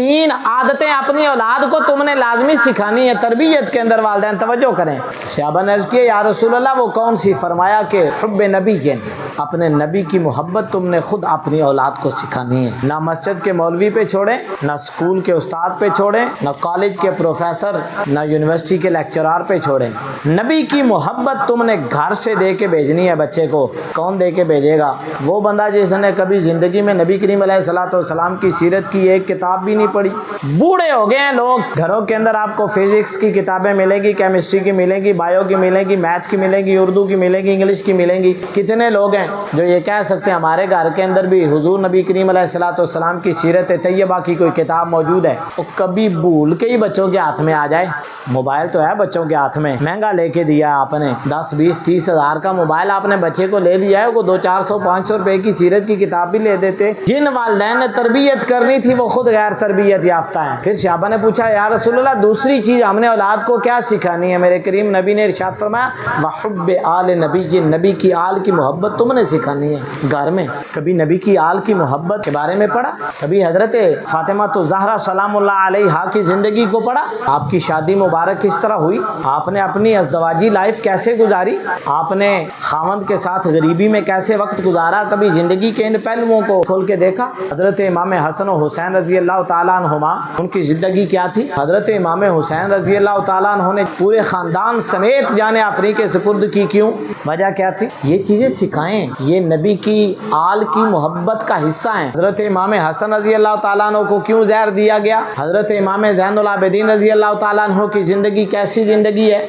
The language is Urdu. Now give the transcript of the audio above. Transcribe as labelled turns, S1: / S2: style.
S1: تین عادتیں اپنی اولاد کو تم نے لازمی سکھانی ہے، تربیت کے اندر والدین توجہ کریں۔ صحابہ نے عرض کیا یا رسول اللہ وہ کون سی؟ فرمایا کہ حب نبی کے، اپنے نبی کی محبت تم نے خود اپنی اولاد کو سکھانی ہے۔ نہ مسجد کے مولوی پہ چھوڑیں، نہ اسکول کے استاد پہ چھوڑیں، نہ کالج کے پروفیسر، نہ یونیورسٹی کے لیکچرار پہ چھوڑیں۔ نبی کی محبت تم نے گھر سے دے کے بھیجنی ہے بچے کو۔ کون دے کے بھیجے گا؟ وہ بندہ جس نے کبھی زندگی میں نبی کریم علیہ الصلوۃ والسلام کی سیرت کی ایک کتاب بھی نہیں پڑھی۔ بوڑھے ہو گئے ہیں لوگ، گھروں کے اندر آپ کو فزکس کی کتابیں ملیں گی، کیمسٹری کی ملیں گی، بایو کی ملیں گی، میتھ کی ملیں گی، اردو کی ملیں گی، انگلش کی ملیں گی۔ کتنے لوگ ہیں جو یہ کہہ سکتے ہیں ہمارے گھر کے اندر بھی حضور نبی کریم علیہ الصلوۃ والسلام کی سیرت طیبہ کی کوئی کتاب موجود ہے؟ وہ کبھی بھول کے ہی بچوں کے ہاتھ میں آ جائے۔ موبائل تو ہے بچوں کے ہاتھ میں، مہنگا لے کے دیا آپ نے، 10 20 30 ہزار کا موبائل آپ نے بچے کو لے دیا ہے، وہ 200 400 500 روپے کی سیرت کی کتاب بھی لے دیتے۔ جن والدین نے تربیت کرنی تھی وہ خود غیر تربیت یافتہ ہیں۔ پھر صحابہ نے پوچھا یا رسول اللہ دوسری چیز ہم نے اولاد کو کیا سکھانی ہے؟ میرے کریم نبی نے ارشاد فرمایا وحب آل نبی، نبی کی آل کی محبت تم نے سکھانی ہے گھر میں۔ کبھی نبی کی آل کی محبت کے بارے میں پڑھا؟ کبھی حضرت فاطمہ تو زہرا سلام اللہ علیہا کی زندگی کو پڑھا؟ آپ کی شادی مبارک کس طرح ہوئی؟ آپ نے اپنی ازدواجی لائف کیسے گزاری؟ آپ نے خاوند کے ساتھ غریبی میں کیسے وقت گزارا؟ کبھی زندگی کے ان پہلوؤں کو کھول کے دیکھا؟ حضرت امام حسن و حسین رضی اللہ تعالیٰ عنہما ان کی زندگی کیا تھی؟ حضرت امام حسین رضی اللہ تعالیٰ عنہ نے پورے خاندان سمیت جان افریقہ کے سپرد کی، کیوں؟ وجہ کیا تھی؟ یہ چیزیں سکھائیں، یہ نبی کی آل کی محبت کا حصہ ہیں۔ حضرت امام حسن رضی اللہ تعالیٰ عنہ کو کیوں زہر دیا گیا؟ حضرت امام زین العابدین رضی اللہ تعالیٰ عنہ کی زندگی کیسی زندگی ہے؟